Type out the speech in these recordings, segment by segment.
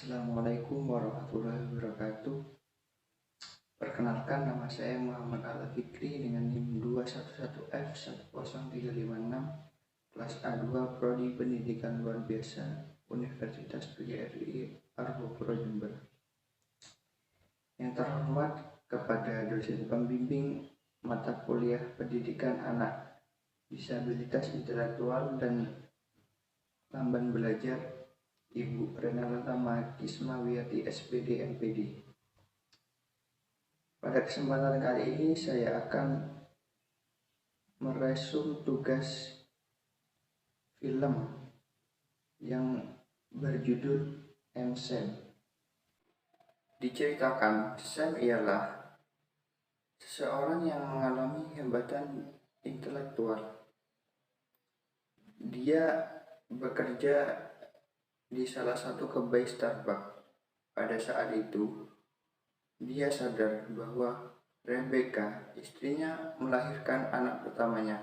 Assalamualaikum warahmatullahi wabarakatuh. Perkenalkan, nama saya Muhammad Al-Fikri dengan NIM 211F10356, kelas A2, Prodi Pendidikan Luar Biasa, Universitas PGRI Arbopuro Jember. Yang terhormat kepada dosen pembimbing mata kuliah Pendidikan Anak Disabilitas Intelektual dan Lamban Belajar, Ibu Renalata Kismawiyati SPD MPD. Pada kesempatan kali ini saya akan meresum tugas film yang berjudul Sam. Diceritakan, Sam ialah seseorang yang mengalami hambatan intelektual. Dia bekerja di salah satu kedai Starbucks. Pada saat itu, dia sadar bahwa Rebecca, istrinya, melahirkan anak pertamanya.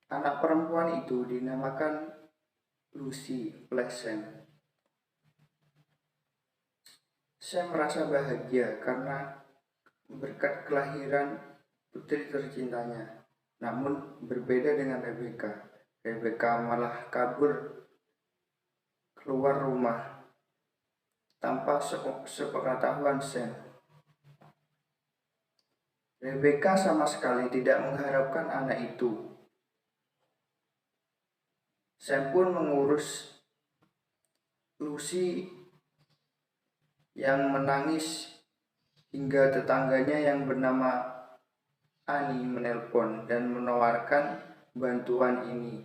Anak perempuan itu dinamakan Lucy Pleasant. Saya merasa bahagia karena berkat kelahiran putri tercintanya. Namun berbeda dengan Rebecca. Rebecca malah kabur keluar rumah tanpa sepengetahuan Sam. Rebecca sama sekali tidak mengharapkan anak itu. Sam pun mengurus Lucy yang menangis hingga tetangganya yang bernama Annie menelpon dan menawarkan bantuan ini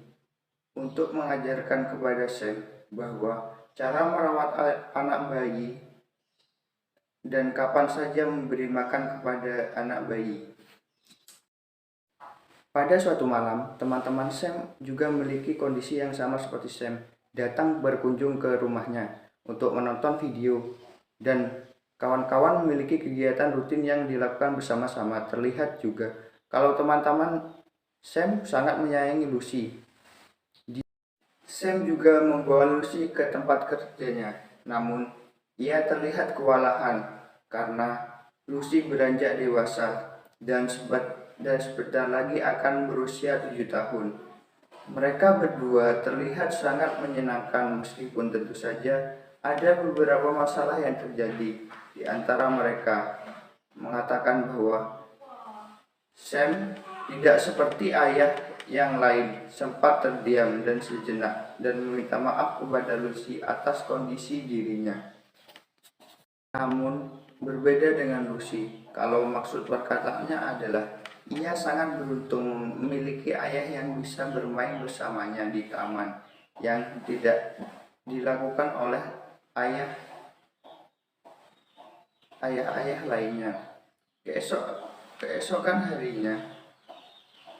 untuk mengajarkan kepada Sam bahwa cara merawat anak bayi dan kapan saja memberi makan kepada anak bayi. Pada suatu malam, teman-teman Sam juga memiliki kondisi yang sama seperti Sam, datang berkunjung ke rumahnya untuk menonton video, dan kawan-kawan memiliki kegiatan rutin yang dilakukan bersama-sama. Terlihat juga kalau teman-teman Sam sangat menyayangi Lucy. Sam juga membawa Lucy ke tempat kerjanya, namun ia terlihat kewalahan karena Lucy beranjak dewasa dan sebentar lagi akan berusia 7 tahun. Mereka berdua terlihat sangat menyenangkan meskipun tentu saja ada beberapa masalah yang terjadi. Di antara mereka mengatakan bahwa Sam tidak seperti ayah yang lain, sempat terdiam dan sejenak dan meminta maaf kepada Lucy atas kondisi dirinya. Namun berbeda dengan Lucy, kalau maksud perkataannya adalah ia sangat beruntung memiliki ayah yang bisa bermain bersamanya di taman, yang tidak dilakukan oleh ayah-ayah lainnya. Keesokan harinya,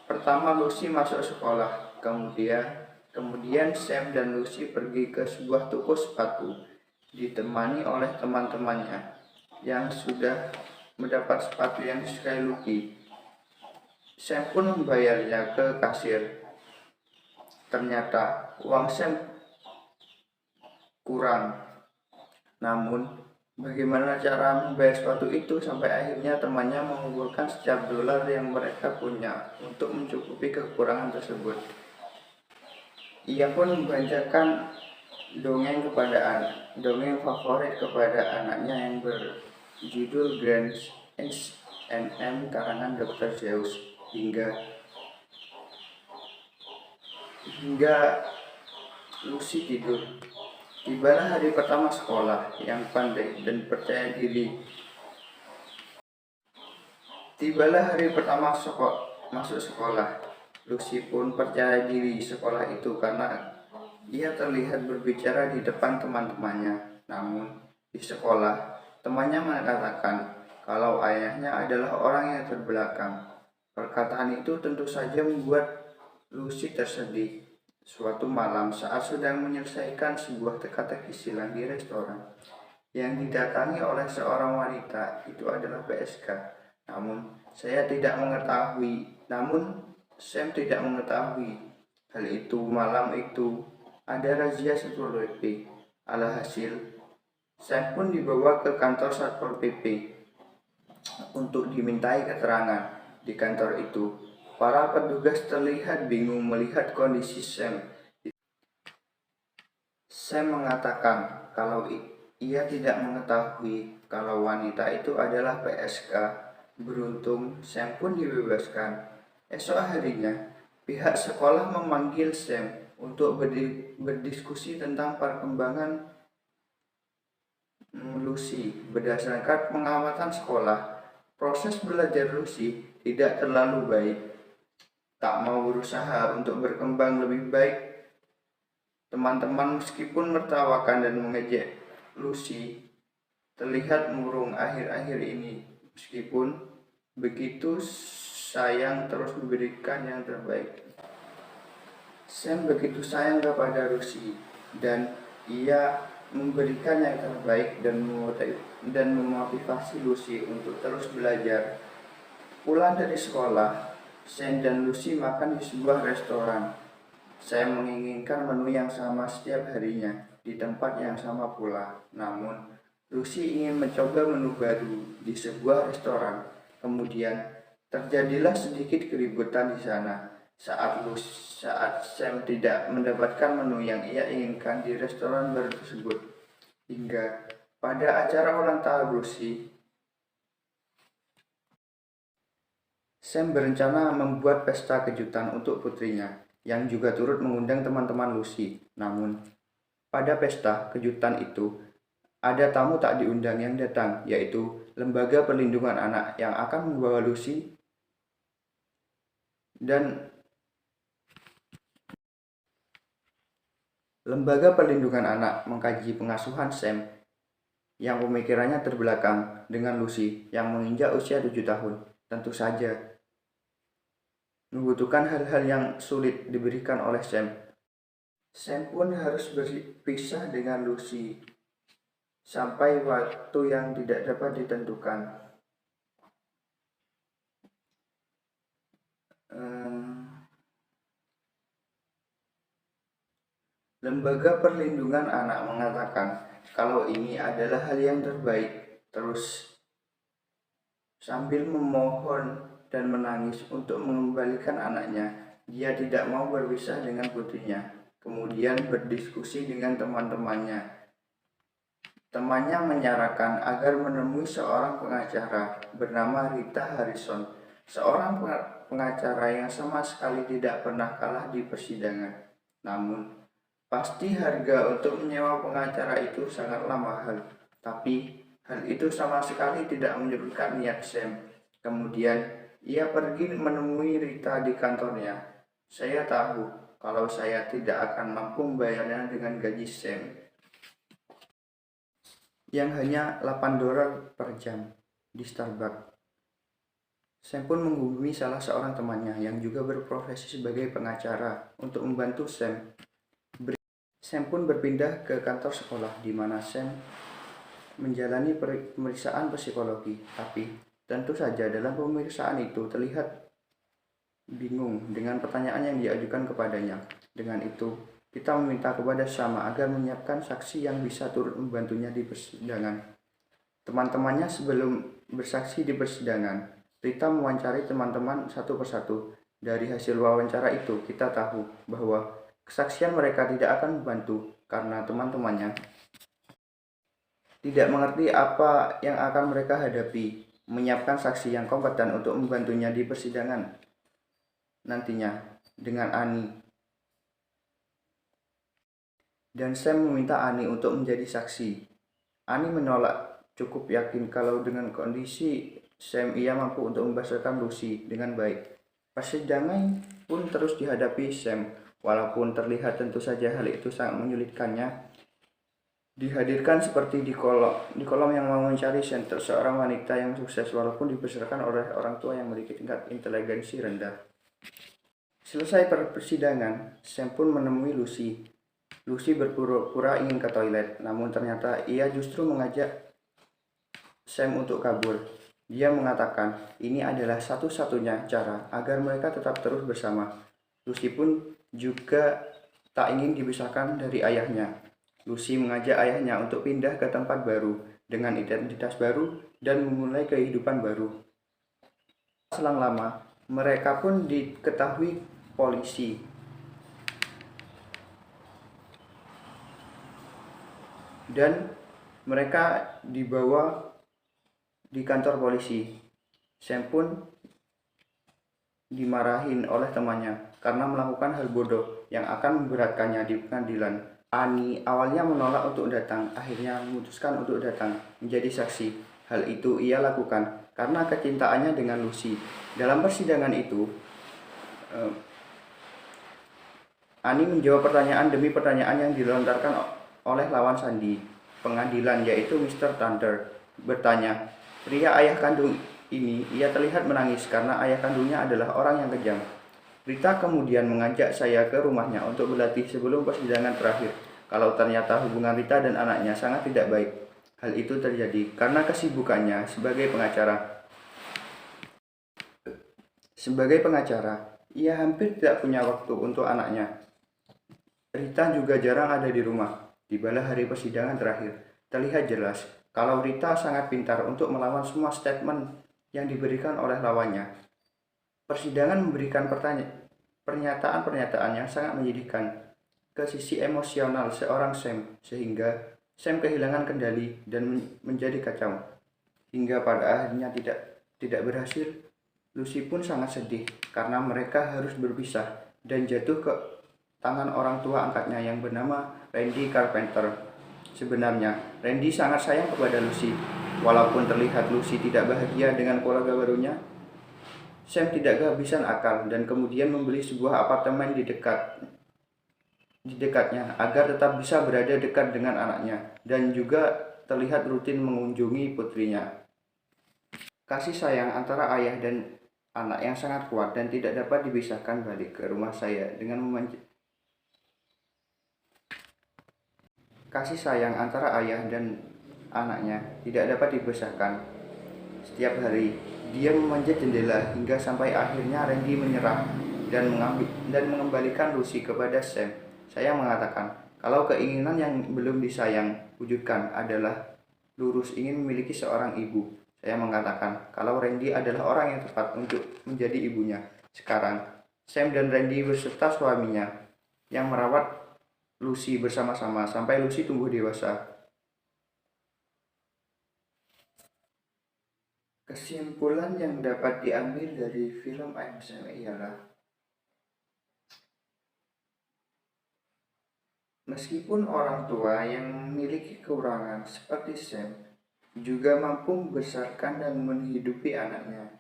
pertama Lucy masuk sekolah, kemudian Sam dan Lucy pergi ke sebuah toko sepatu, ditemani oleh teman-temannya yang sudah mendapat sepatu yang disukai Lucy. Sam pun membayarnya ke kasir. Ternyata uang Sam kurang. Namun bagaimana cara membayar sepatu itu sampai akhirnya temannya mengumpulkan setiap dolar yang mereka punya untuk mencukupi kekurangan tersebut. Ia pun membacakan dongeng favorit kepada anaknya yang berjudul Grand S&M karangan Dr. Seuss hingga Lucy tidur. Tibalah hari pertama sekolah yang pandai dan percaya diri. Masuk sekolah. Lucy pun percaya diri sekolah itu karena ia terlihat berbicara di depan teman-temannya. Namun di sekolah, temannya mengatakan kalau ayahnya adalah orang yang terbelakang. Perkataan itu tentu saja membuat Lucy tersedih. Suatu malam saat sedang menyelesaikan sebuah teka-teki silang di restoran yang didatangi oleh seorang wanita, itu adalah PSK. Namun Sam tidak mengetahui hal itu. Malam itu ada razia Satpol PP. Alhasil Sam pun dibawa ke kantor Satpol PP untuk dimintai keterangan. Di kantor itu, para petugas terlihat bingung melihat kondisi Sam. Sam mengatakan kalau ia tidak mengetahui kalau wanita itu adalah PSK. Beruntung, Sam pun dibebaskan. Esok harinya, pihak sekolah memanggil Sam untuk berdiskusi tentang perkembangan Lucy. Berdasarkan pengamatan sekolah, proses belajar Lucy tidak terlalu baik. Tak mau berusaha untuk berkembang lebih baik. Teman-teman meskipun menertawakan dan mengejek Lucy, terlihat murung akhir-akhir ini. Meskipun begitu, sayang terus memberikan yang terbaik. Sam begitu sayang kepada Lucy dan ia memberikan yang terbaik dan memotivasi Lucy untuk terus belajar. Pulang dari sekolah, Sam dan Lucy makan di sebuah restoran. Sam menginginkan menu yang sama setiap harinya di tempat yang sama pula. Namun, Lucy ingin mencoba menu baru di sebuah restoran. Kemudian, terjadilah sedikit keributan di sana saat Sam tidak mendapatkan menu yang ia inginkan di restoran baru tersebut. Hingga pada acara ulang tahun Lucy, Sam berencana membuat pesta kejutan untuk putrinya, yang juga turut mengundang teman-teman Lucy. Namun, pada pesta kejutan itu, ada tamu tak diundang yang datang, yaitu Lembaga Perlindungan Anak yang akan membawa Lucy dan Lembaga Perlindungan Anak mengkaji pengasuhan Sam yang pemikirannya terbelakang dengan Lucy yang menginjak usia 7 tahun. Tentu saja membutuhkan hal-hal yang sulit diberikan oleh Sam. Sam pun harus berpisah dengan Lucy sampai waktu yang tidak dapat ditentukan. Lembaga Perlindungan Anak mengatakan kalau ini adalah hal yang terbaik, terus sambil memohon dan menangis untuk mengembalikan anaknya. Dia tidak mau berpisah dengan putrinya. Kemudian berdiskusi dengan teman-temannya. Temannya menyarankan agar menemui seorang pengacara bernama Rita Harrison, seorang pengacara yang sama sekali tidak pernah kalah di persidangan. Namun, pasti harga untuk menyewa pengacara itu sangatlah mahal. Tapi, hal itu sama sekali tidak menyurutkan niat Sam. Kemudian, ia pergi menemui Rita di kantornya. Saya tahu kalau saya tidak akan mampu membayarnya dengan gaji Sam yang hanya $8 per jam di Starbucks. Sam pun menghubungi salah seorang temannya yang juga berprofesi sebagai pengacara untuk membantu Sam. Sam pun berpindah ke kantor sekolah di mana Sam menjalani pemeriksaan psikologi. Tapi tentu saja dalam pemeriksaan itu terlihat bingung dengan pertanyaan yang diajukan kepadanya. Dengan itu, kita meminta kepada Sama agar menyiapkan saksi yang bisa turut membantunya di persidangan. Teman-temannya sebelum bersaksi di persidangan, Rita mewawancari teman-teman satu persatu. Dari hasil wawancara itu, kita tahu bahwa kesaksian mereka tidak akan membantu karena teman-temannya tidak mengerti apa yang akan mereka hadapi. Menyiapkan saksi yang kompeten untuk membantunya di persidangan nantinya dengan Ani. Dan Sam meminta Ani untuk menjadi saksi. Ani menolak, cukup yakin kalau dengan kondisi Sam ia mampu untuk membebaskan Lucy dengan baik. Persidangan pun terus dihadapi Sam, walaupun terlihat tentu saja hal itu sangat menyulitkannya. Dihadirkan seperti di kolom yang mewawancari center seorang wanita yang sukses walaupun dibesarkan oleh orang tua yang memiliki tingkat inteligensi rendah. Selesai persidangan, Sam pun menemui Lucy. Lucy berpura-pura ingin ke toilet, namun ternyata ia justru mengajak Sam untuk kabur. Dia mengatakan ini adalah satu-satunya cara agar mereka tetap terus bersama. Lucy pun juga tak ingin dipisahkan dari ayahnya. Lucy mengajak ayahnya untuk pindah ke tempat baru dengan identitas baru dan memulai kehidupan baru. Selang lama, mereka pun diketahui polisi dan mereka dibawa di kantor polisi. Sam pun dimarahin oleh temannya karena melakukan hal bodoh yang akan memberatkannya di pengadilan. Annie awalnya menolak untuk datang, akhirnya memutuskan untuk datang menjadi saksi. Hal itu ia lakukan karena kecintaannya dengan Lucy. Dalam persidangan itu, Annie menjawab pertanyaan demi pertanyaan yang dilontarkan oleh lawan sandi pengadilan, yaitu Mr. Thunder. Bertanya, pria ayah kandung ini, ia terlihat menangis karena ayah kandungnya adalah orang yang kejam. Rita kemudian mengajak saya ke rumahnya untuk berlatih sebelum persidangan terakhir. Kalau ternyata hubungan Rita dan anaknya sangat tidak baik. Hal itu terjadi karena kesibukannya sebagai pengacara. Ia hampir tidak punya waktu untuk anaknya. Rita juga jarang ada di rumah. Di bala hari persidangan terakhir, terlihat jelas kalau Rita sangat pintar untuk melawan semua statement yang diberikan oleh lawannya. Persidangan memberikan pernyataan-pernyataan yang sangat menyedihkan ke sisi emosional seorang Sam, sehingga Sam kehilangan kendali dan menjadi kacau. Hingga pada akhirnya tidak berhasil. Lucy pun sangat sedih karena mereka harus berpisah dan jatuh ke tangan orang tua angkatnya yang bernama Randy Carpenter. Sebenarnya, Randy sangat sayang kepada Lucy. Walaupun terlihat Lucy tidak bahagia dengan keluarga barunya, Sam tidak kehabisan akal dan kemudian membeli sebuah apartemen di dekatnya agar tetap bisa berada dekat dengan anaknya dan juga terlihat rutin mengunjungi putrinya. Kasih sayang antara ayah dan anak yang sangat kuat dan tidak dapat dipisahkan balik ke rumah saya dengan Kasih sayang antara ayah dan anaknya tidak dapat dipisahkan. Setiap hari, dia memanjat jendela hingga sampai akhirnya Randy menyerah dan mengembalikan Lucy kepada Sam. Saya mengatakan, kalau keinginan yang belum disayang wujudkan adalah lurus ingin memiliki seorang ibu. Saya mengatakan, kalau Randy adalah orang yang tepat untuk menjadi ibunya. Sekarang, Sam dan Randy beserta suaminya yang merawat Lucy bersama-sama sampai Lucy tumbuh dewasa. Kesimpulan yang dapat diambil dari film I'm Sam ialah meskipun orang tua yang memiliki kekurangan seperti Sam juga mampu membesarkan dan menghidupi anaknya,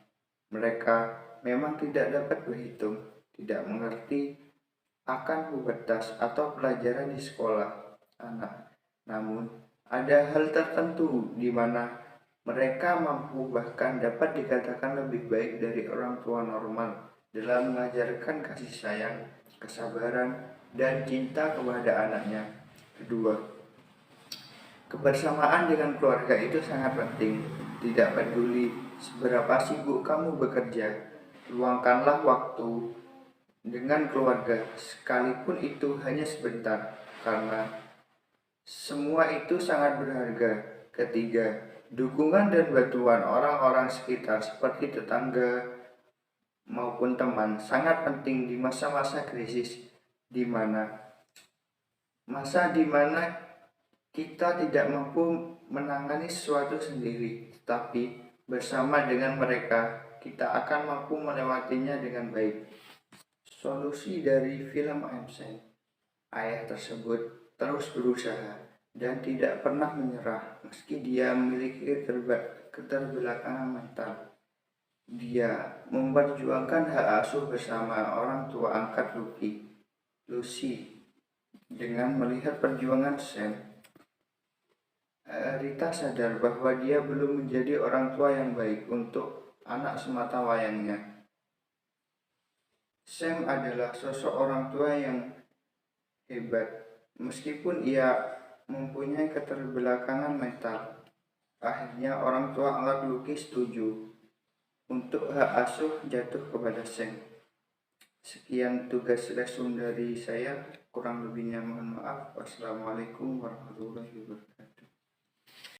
mereka memang tidak dapat berhitung, tidak mengerti akan pubertas atau pelajaran di sekolah anak. Namun, ada hal tertentu di mana mereka mampu bahkan dapat dikatakan lebih baik dari orang tua normal dalam mengajarkan kasih sayang, kesabaran, dan cinta kepada anaknya. Kedua, kebersamaan dengan keluarga itu sangat penting. Tidak peduli seberapa sibuk kamu bekerja, luangkanlah waktu dengan keluarga, sekalipun itu hanya sebentar, karena semua itu sangat berharga. Ketiga, dukungan dan bantuan orang-orang sekitar seperti tetangga maupun teman sangat penting di masa-masa krisis, di mana kita tidak mampu menangani sesuatu sendiri, tetapi bersama dengan mereka kita akan mampu melewatinya dengan baik. Solusi dari film I'm Sam, ayah tersebut terus berusaha dan tidak pernah menyerah meski dia memiliki keterbelakangan mental. Dia memperjuangkan hak asuh bersama orang tua angkat Lucy. Dengan melihat perjuangan Sam, Rita sadar bahwa dia belum menjadi orang tua yang baik untuk anak semata wayangnya. Sam adalah sosok orang tua yang hebat meskipun ia mempunyai keterbelakangan mental. Akhirnya orang tua angkat Lucky setuju untuk hak asuh jatuh kepada Sam. Sekian tugas lesson dari saya, kurang lebihnya mohon maaf. Wassalamualaikum warahmatullahi wabarakatuh.